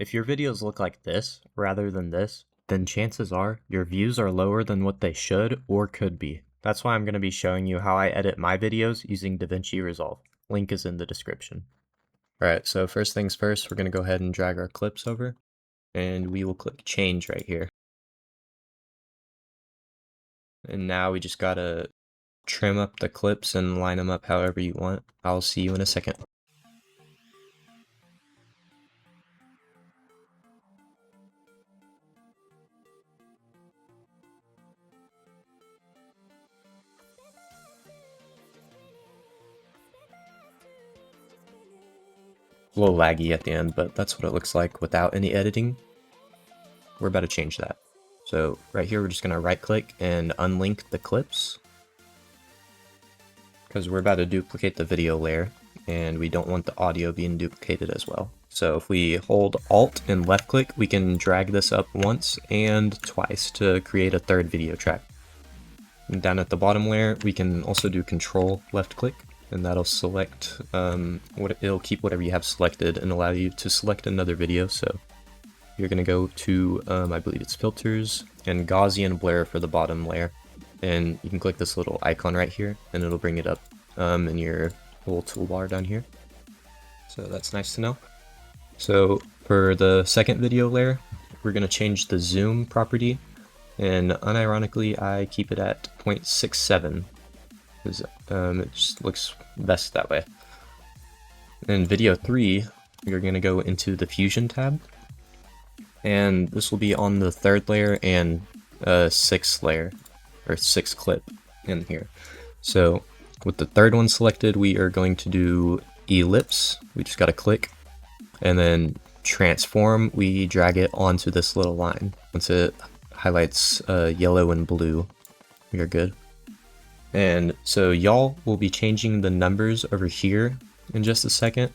If your videos look like this rather than this, then chances are your views are lower than what they should or could be. That's why I'm going to be showing you how I edit my videos using Davinci Resolve. Link is in the description. Alright, so first things first, we're going to go ahead and drag our clips over, and we will click change right here. And now we just gotta trim up the clips and line them up however you want. I'll see you in a second. A little laggy at the end, but that's what it looks like without any editing. We're about to change that. So right here, we're just gonna right click and unlink the clips, because we're about to duplicate the video layer and we don't want the audio being duplicated as well. So if we hold Alt and left click, we can drag this up once and twice to create a third video track. And down at the bottom layer, we can also do Control left click, and that'll select, it'll keep whatever you have selected and allow you to select another video. So you're gonna go to, I believe it's filters and Gaussian blur for the bottom layer. And you can click this little icon right here and it'll bring it up in your little toolbar down here. So that's nice to know. So for the second video layer, we're gonna change the zoom property, and unironically I keep it at 0.67 because it just looks best that way. In video 3, you're gonna go into the Fusion tab, and this will be on the third layer and sixth layer, or sixth clip in here. So with the third one selected, we are going to do ellipse. We just gotta click, and then transform, we drag it onto this little line. Once it highlights yellow and blue, we are good. And so y'all will be changing the numbers over here in just a second.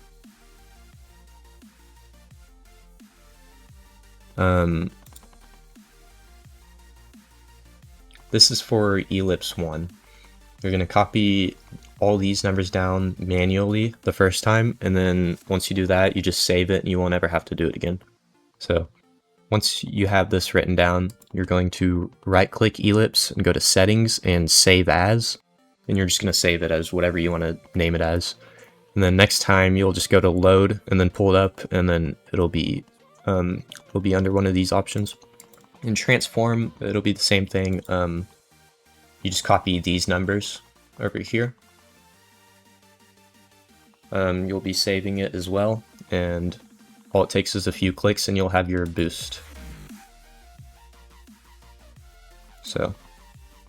This is for ellipse 1. You're going to copy all these numbers down manually the first time, and then once you do that, you just save it and you won't ever have to do it again. So once you have this written down, you're going to right click ellipse and go to settings and save as, and you're just going to save it as whatever you want to name it as. And then next time you'll just go to load and then pull it up, and then it'll be under one of these options. In transform, it'll be the same thing. You just copy these numbers over here. You'll be saving it as well, and all it takes is a few clicks and you'll have your boost. So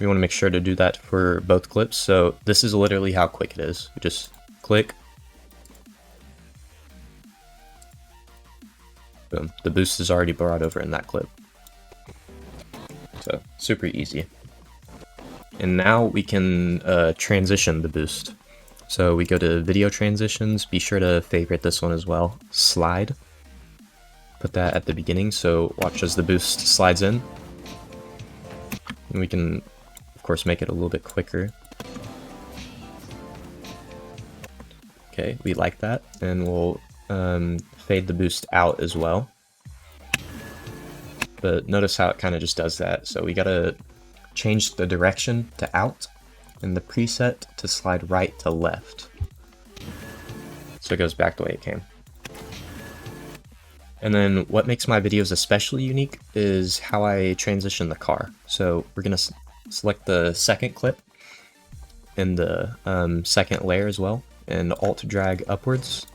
we want to make sure to do that for both clips. So this is literally how quick it is. You just click. Boom. The boost is already brought over in that clip. So super easy. And now we can transition the boost. So we go to video transitions, be sure to favorite this one as well, slide. Put that at the beginning, so watch as the boost slides in. And we can, of course, make it a little bit quicker. Okay, we like that, and we'll fade the boost out as well. But notice how it kind of just does that, so we gotta change the direction to out, and the preset to slide right to left. So it goes back the way it came. And then what makes my videos especially unique is how I transition the car. So we're gonna select the second clip in the second layer as well, and Alt drag upwards.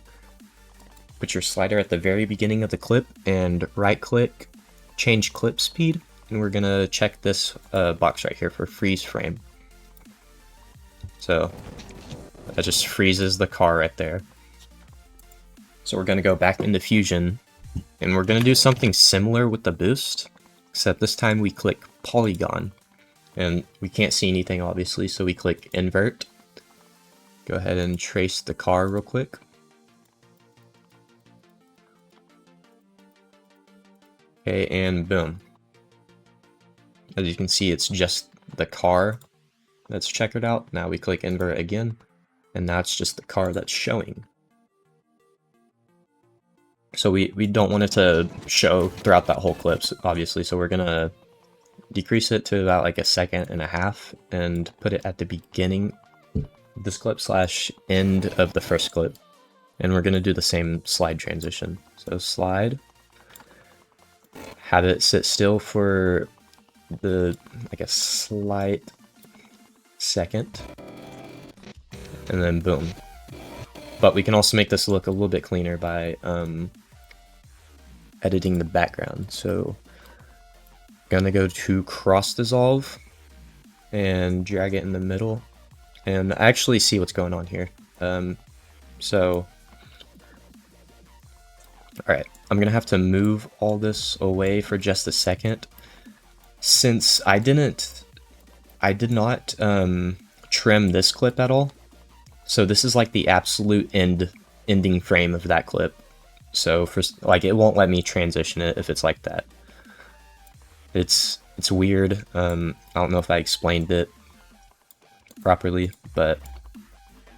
Put your slider at the very beginning of the clip and right click, change clip speed, and we're gonna check this box right here for freeze frame. So that just freezes the car right there. So we're gonna go back into Fusion, and we're gonna do something similar with the boost, except this time we click polygon, and we can't see anything obviously, so we click invert. Go ahead and trace the car real quick. Okay, and boom. As you can see, it's just the car that's checkered out. Now we click invert again, and now it's just the car that's showing. So we don't want it to show throughout that whole clip, obviously, so we're gonna decrease it to about like 1.5 seconds and put it at the beginning of this clip / end of the first clip. And we're gonna do the same slide transition. So slide, have it sit still for like a slight second, and then boom. But we can also make this look a little bit cleaner by editing the background. So gonna go to cross dissolve and drag it in the middle and actually see what's going on here. So alright, I'm gonna have to move all this away for just a second, since I did not trim this clip at all. So this is like the absolute ending frame of that clip. So for like, it won't let me transition it if it's like that. It's weird. I don't know if I explained it properly, but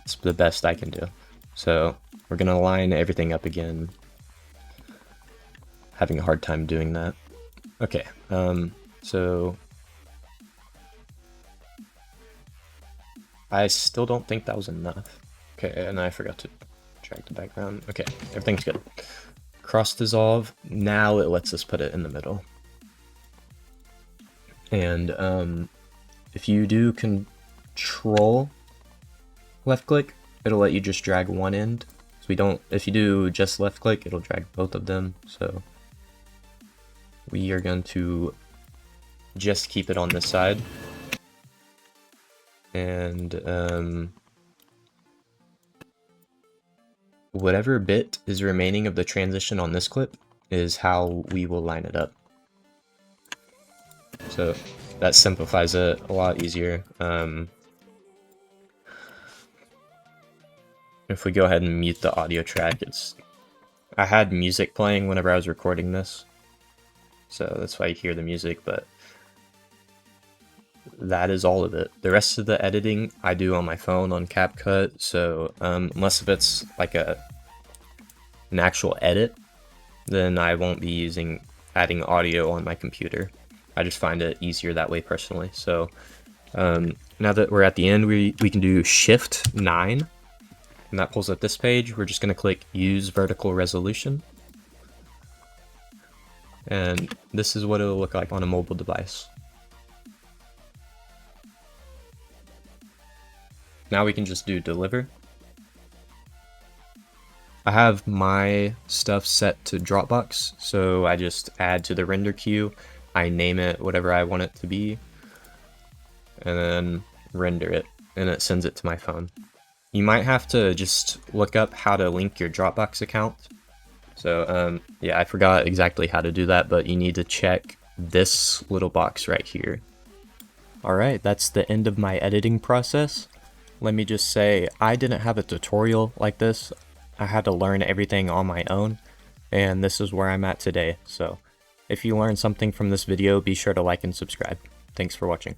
it's the best I can do. So we're gonna line everything up again. Having a hard time doing that. Okay, so I still don't think that was enough. Okay, and I forgot to drag the background. Okay, everything's good. Cross dissolve, now it lets us put it in the middle. And if you do control left click, it'll let you just drag one end. So if you do just left click, it'll drag both of them. So we are going to just keep it on this side. And whatever bit is remaining of the transition on this clip is how we will line it up. So that simplifies it a lot easier. If we go ahead and mute the audio track, I had music playing whenever I was recording this, so that's why you hear the music, but that is all of it. The rest of the editing I do on my phone on CapCut, so unless if it's like an actual edit, then I won't be adding audio on my computer. I just find it easier that way personally. So now that we're at the end, we can do Shift 9, and that pulls up this page. We're just going to click Use Vertical Resolution, and this is what it'll look like on a mobile device. Now we can just do deliver. I have my stuff set to Dropbox, so I just add to the render queue. I name it whatever I want it to be, and then render it, and it sends it to my phone. You might have to just look up how to link your Dropbox account. So yeah, I forgot exactly how to do that, but you need to check this little box right here. Alright, that's the end of my editing process. Let me just say, I didn't have a tutorial like this. I had to learn everything on my own, and this is where I'm at today. So if you learned something from this video, be sure to like and subscribe. Thanks for watching.